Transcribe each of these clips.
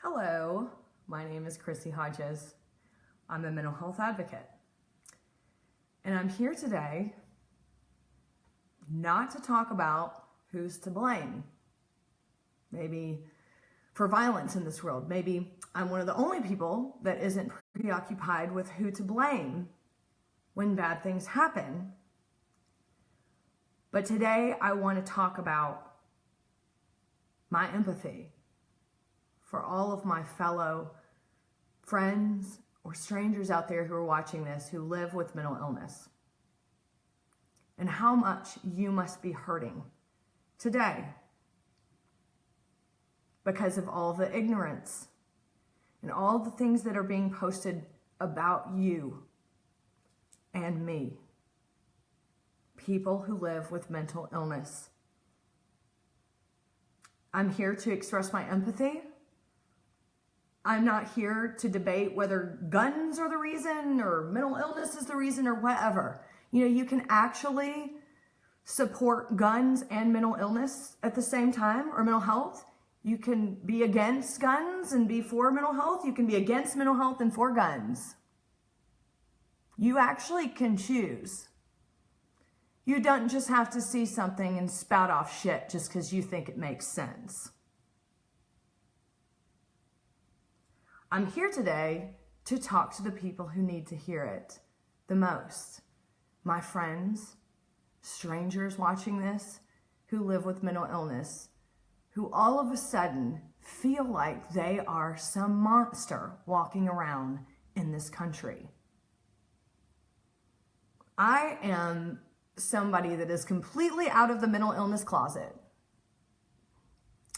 Hello, my name is Chrissy Hodges. I'm a mental health advocate. And I'm here today not to talk about who's to blame. Maybe for violence in this world. Maybe I'm one of the only people that isn't preoccupied with who to blame when bad things happen. But today I want to talk about my empathy for all of my fellow friends or strangers out there who are watching this who live with mental illness, and how much you must be hurting today because of all the ignorance and all the things that are being posted about you and me, people who live with mental illness. I'm here to express my empathy. I'm not here to debate whether guns are the reason or mental illness is the reason or whatever. You can actually support guns and mental illness at the same time, or mental health. You can be against guns and be for mental health. You can be against mental health and for guns. You actually can choose. You don't just have to see something and spout off shit just because you think it makes sense. I'm here today to talk to the people who need to hear it the most. My friends, strangers watching this, who live with mental illness, who all of a sudden feel like they are some monster walking around in this country. I am somebody that is completely out of the mental illness closet.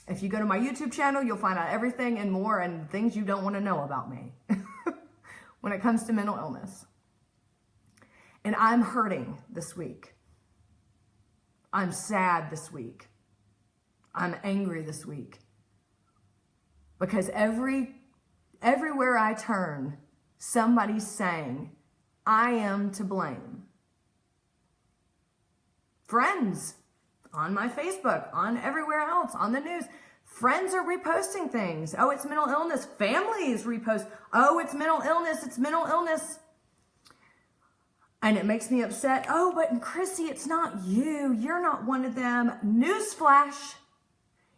If you go to my YouTube channel, you'll find out everything and more and things you don't want to know about me when it comes to mental illness. And I'm hurting this week. I'm sad this week. I'm angry this week. Because everywhere I turn, somebody's saying, I am to blame. Friends on my Facebook, on everywhere else, on the news. Friends are reposting things. Oh, it's mental illness. Families repost. Oh, it's mental illness. It's mental illness. And it makes me upset. Oh, but Chrissy, it's not you. You're not one of them. Newsflash.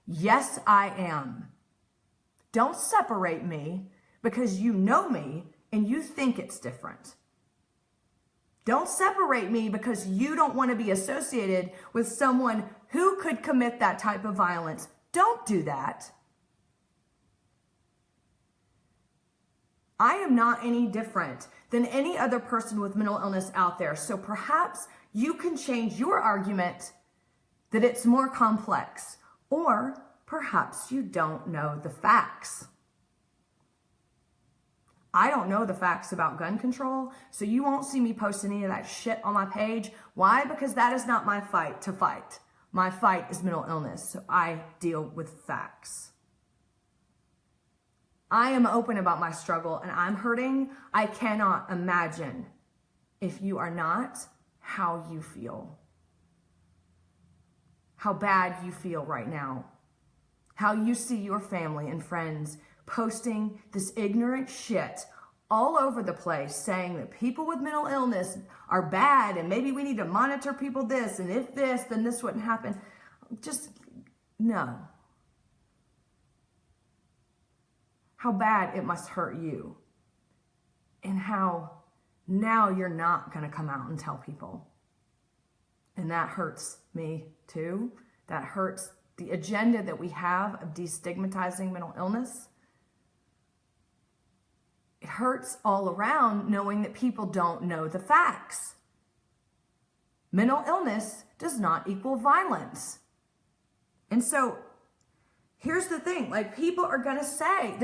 Yes, I am. Don't separate me because you know me and you think it's different. Don't separate me because you don't want to be associated with someone who could commit that type of violence. Don't do that. I am not any different than any other person with mental illness out there. So perhaps you can change your argument that it's more complex, or perhaps you don't know the facts. I don't know the facts about gun control, so you won't see me post any of that shit on my page. Why? Because that is not my fight to fight. My fight is mental illness, so I deal with facts. I am open about my struggle and I'm hurting. I cannot imagine, if you are not, how you feel. How bad you feel right now. How you see your family and friends posting this ignorant shit all over the place, saying that people with mental illness are bad and maybe we need to monitor people this, and if this, then this wouldn't happen. Just, no. How bad it must hurt you. And how now you're not going to come out and tell people. And that hurts me too. That hurts the agenda that we have of destigmatizing mental illness. It hurts all around knowing that people don't know the facts. Mental illness does not equal violence. And so here's the thing, people are going to say,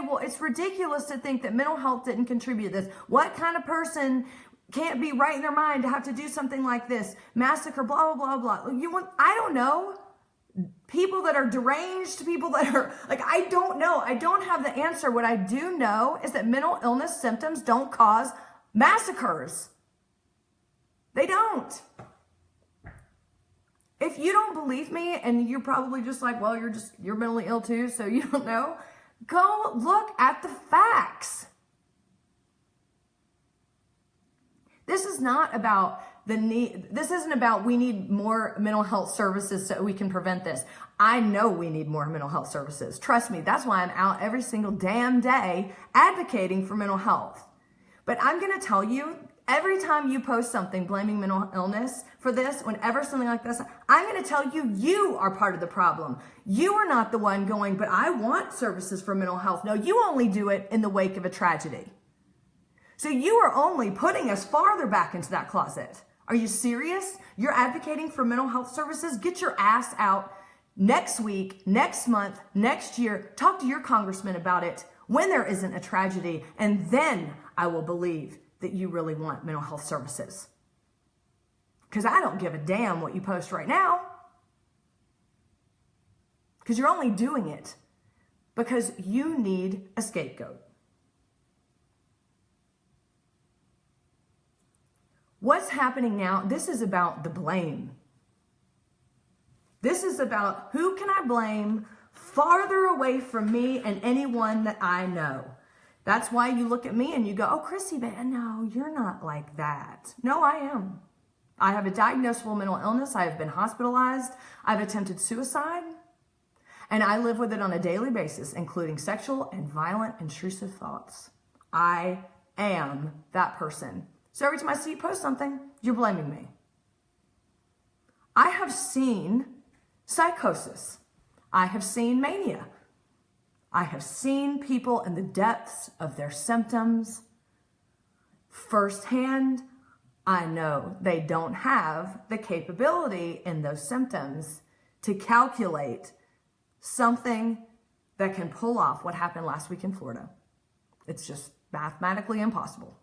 well, it's ridiculous to think that mental health didn't contribute to this. What kind of person can't be right in their mind to have to do something like this? Massacre, blah, blah, blah, blah. I don't know. People that are deranged, people that are, I don't know. I don't have the answer. What I do know is that mental illness symptoms don't cause massacres. They don't. If you don't believe me and you're probably just like, well, you're mentally ill too, so you don't know, Go look at the facts. This is not about the need. This isn't about we need more mental health services so we can prevent this. I know we need more mental health services. Trust me, that's why I'm out every single damn day advocating for mental health. But I'm going to tell you, every time you post something blaming mental illness for this, whenever something like this, I'm going to tell you, you are part of the problem. You are not the one going, but I want services for mental health. No, you only do it in the wake of a tragedy. So you are only putting us farther back into that closet. Are you serious? You're advocating for mental health services? Get your ass out next week, next month, next year. Talk to your congressman about it when there isn't a tragedy, and then I will believe that you really want mental health services. Because I don't give a damn what you post right now. Because you're only doing it because you need a scapegoat. What's happening now? This is about the blame. This is about who can I blame farther away from me and anyone that I know. That's why you look at me and you go, oh, Chrissy, man, no, you're not like that. No, I am. I have a diagnosable mental illness. I have been hospitalized. I've attempted suicide. And I live with it on a daily basis, including sexual and violent intrusive thoughts. I am that person. So every time I see you post something, you're blaming me. I have seen psychosis. I have seen mania. I have seen people in the depths of their symptoms. Firsthand, I know they don't have the capability in those symptoms to calculate something that can pull off what happened last week in Florida. It's just mathematically impossible.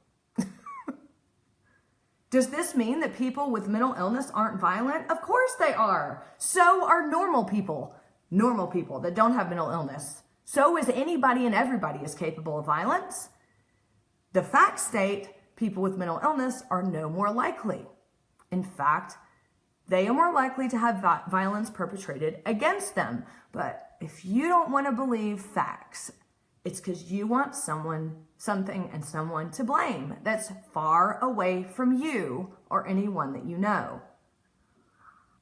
Does this mean that people with mental illness aren't violent? Of course they are. So are normal people that don't have mental illness. So is anybody and everybody is capable of violence. The facts state people with mental illness are no more likely. In fact, they are more likely to have violence perpetrated against them. But if you don't want to believe facts, it's because you want something and someone to blame that's far away from you or anyone that you know.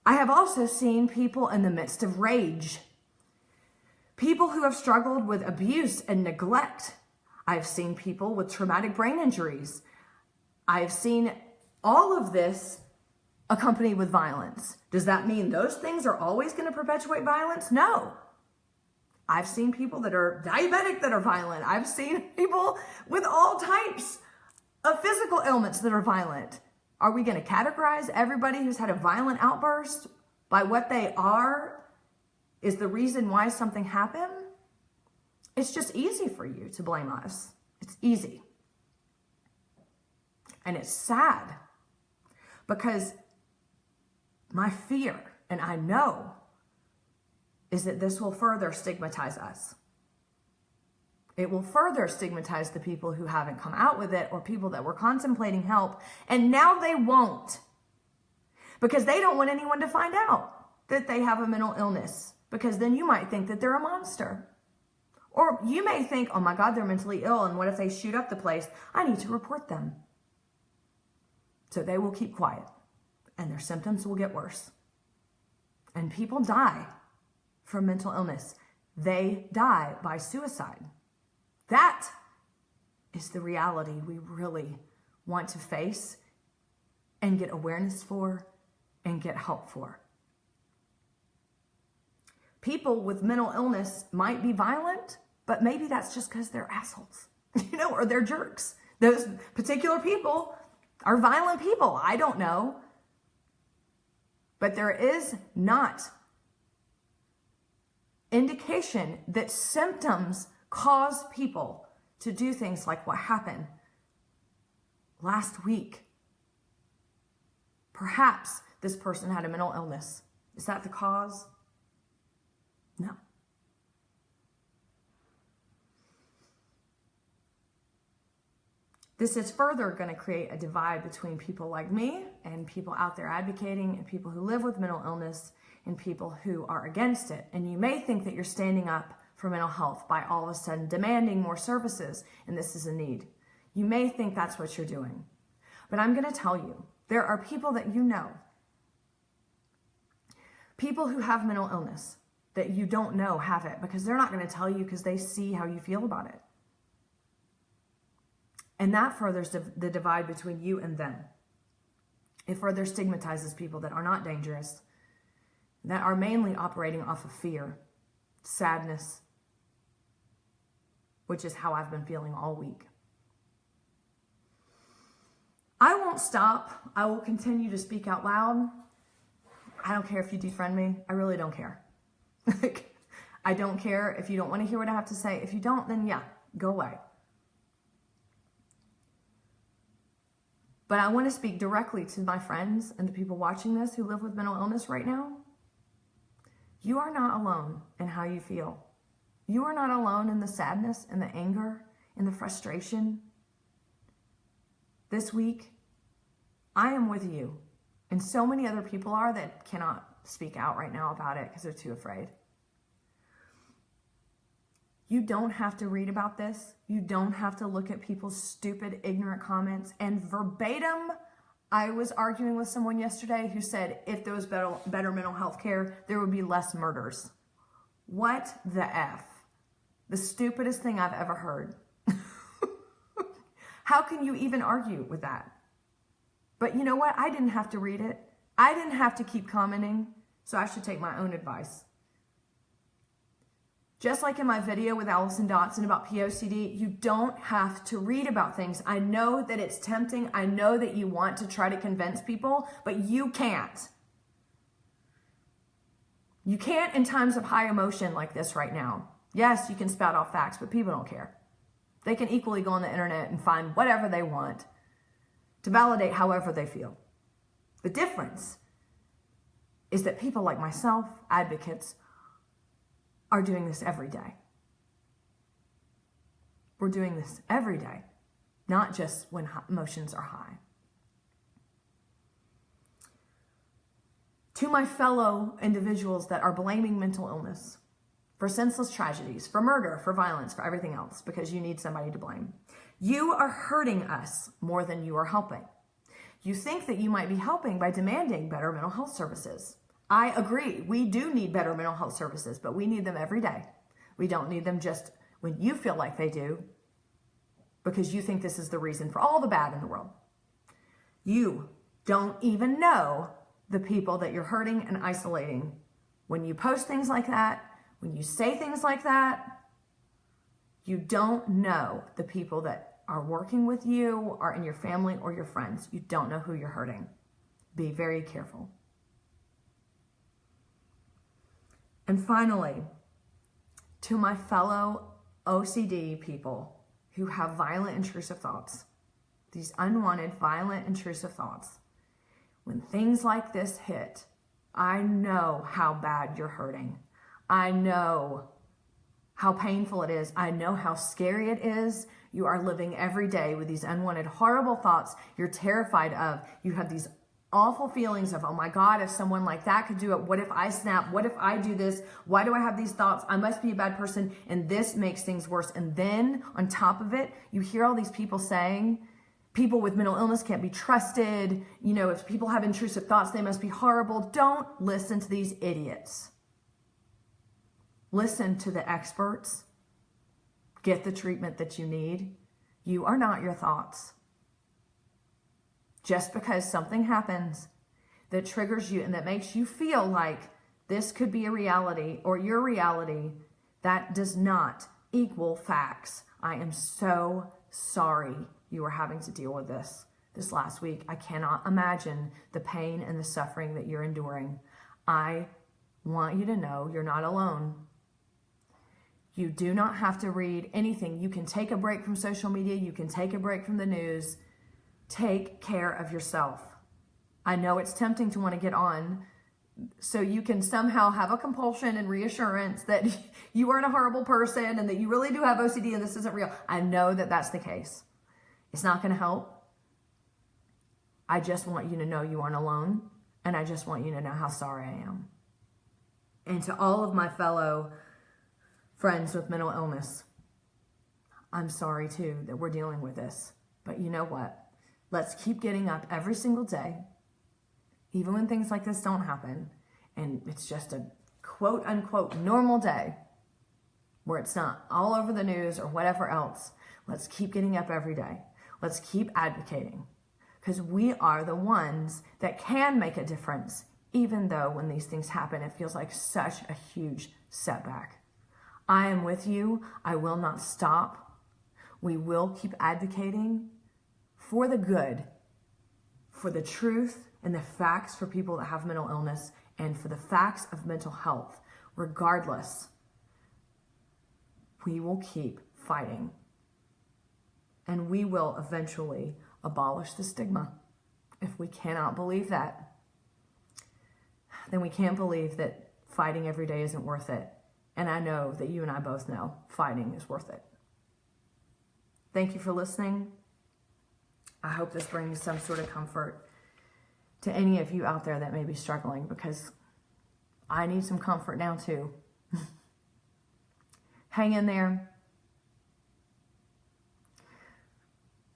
I have also seen people in the midst of rage. People who have struggled with abuse and neglect. I've seen people with traumatic brain injuries. I've seen all of this accompanied with violence. Does that mean those things are always going to perpetuate violence? No. I've seen people that are diabetic that are violent. I've seen people with all types of physical ailments that are violent. Are we going to categorize everybody who's had a violent outburst by what they are is the reason why something happened? It's just easy for you to blame us. It's easy. And it's sad because my fear, and I know, is that this will further stigmatize us. It will further stigmatize the people who haven't come out with it or people that were contemplating help, and now they won't because they don't want anyone to find out that they have a mental illness, because then you might think that they're a monster. Or you may think, oh my God, they're mentally ill, and what if they shoot up the place? I need to report them. So they will keep quiet, and their symptoms will get worse. And people die from mental illness. They die by suicide. That is the reality we really want to face and get awareness for and get help for. People with mental illness might be violent, but maybe that's just because they're assholes, or they're jerks. Those particular people are violent people. I don't know. But there is not indication that symptoms cause people to do things like what happened last week. Perhaps this person had a mental illness. Is that the cause? No. This is further going to create a divide between people like me and people out there advocating and people who live with mental illness and people who are against it. And you may think that you're standing up for mental health by all of a sudden demanding more services, and this is a need. You may think that's what you're doing, but I'm going to tell you, there are people that you know, people who have mental illness that you don't know have it because they're not going to tell you because they see how you feel about it. And that furthers the divide between you and them. It further stigmatizes people that are not dangerous, that are mainly operating off of fear, sadness, which is how I've been feeling all week. I won't stop. I will continue to speak out loud. I don't care if you defriend me. I really don't care. I don't care if you don't want to hear what I have to say. If you don't, then yeah, go away. But I want to speak directly to my friends and the people watching this who live with mental illness right now. You are not alone in how you feel. You are not alone in the sadness and the anger and the frustration. This week, I am with you. And so many other people are that cannot speak out right now about it because they're too afraid. You don't have to read about this. You don't have to look at people's stupid, ignorant comments. And verbatim, I was arguing with someone yesterday who said if there was better mental health care, there would be less murders. What the F? The stupidest thing I've ever heard. How can you even argue with that? But you know what? I didn't have to read it. I didn't have to keep commenting, so I should take my own advice. Just like in my video with Allison Dotson about POCD, you don't have to read about things. I know that it's tempting. I know that you want to try to convince people, but you can't. You can't in times of high emotion like this right now. Yes, you can spout off facts, but people don't care. They can equally go on the internet and find whatever they want to validate however they feel. The difference is that people like myself, advocates, are doing this every day. We're doing this every day, not just when emotions are high. To my fellow individuals that are blaming mental illness for senseless tragedies, for murder, for violence, for everything else, because you need somebody to blame. You are hurting us more than you are helping. You think that you might be helping by demanding better mental health services. I agree. We do need better mental health services, but we need them every day. We don't need them just when you feel like they do, because you think this is the reason for all the bad in the world. You don't even know the people that you're hurting and isolating when you post things like that. When you say things like that, you don't know the people that are working with you, are in your family or your friends. You don't know who you're hurting. Be very careful. And finally, to my fellow OCD people who have violent, intrusive thoughts, these unwanted, violent, intrusive thoughts, when things like this hit, I know how bad you're hurting. I know how painful it is. I know how scary it is. You are living every day with these unwanted, horrible thoughts you're terrified of. You have these awful feelings of, oh my God, if someone like that could do it, what if I snap? What if I do this? Why do I have these thoughts? I must be a bad person. And this makes things worse. And then on top of it, you hear all these people saying, people with mental illness can't be trusted. You know, if people have intrusive thoughts, they must be horrible. Don't listen to these idiots. Listen to the experts. Get the treatment that you need. You are not your thoughts. Just because something happens that triggers you and that makes you feel like this could be a reality or your reality, that does not equal facts. I am so sorry you are having to deal with this last week. I cannot imagine the pain and the suffering that you're enduring. I want you to know you're not alone. You do not have to read anything. You can take a break from social media. You can take a break from the news. Take care of yourself. I know it's tempting to want to get on so you can somehow have a compulsion and reassurance that you aren't a horrible person and that you really do have OCD and this isn't real. I know that that's the case. It's not going to help. I just want you to know you aren't alone, and I just want you to know how sorry I am. And to all of my fellow friends with mental illness. I'm sorry too that we're dealing with this. But you know what? Let's keep getting up every single day, even when things like this don't happen, and it's just a quote unquote normal day where it's not all over the news or whatever else. Let's keep getting up every day. Let's keep advocating, because we are the ones that can make a difference, even though when these things happen, it feels like such a huge setback. I am with you. I will not stop. We will keep advocating for the good, for the truth and the facts for people that have mental illness, and for the facts of mental health. Regardless, we will keep fighting. And we will eventually abolish the stigma. If we cannot believe that, then we can't believe that fighting every day isn't worth it. And I know that you and I both know fighting is worth it. Thank you for listening. I hope this brings some sort of comfort to any of you out there that may be struggling, because I need some comfort now too. Hang in there.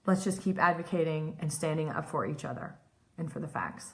Let's just keep advocating and standing up for each other and for the facts.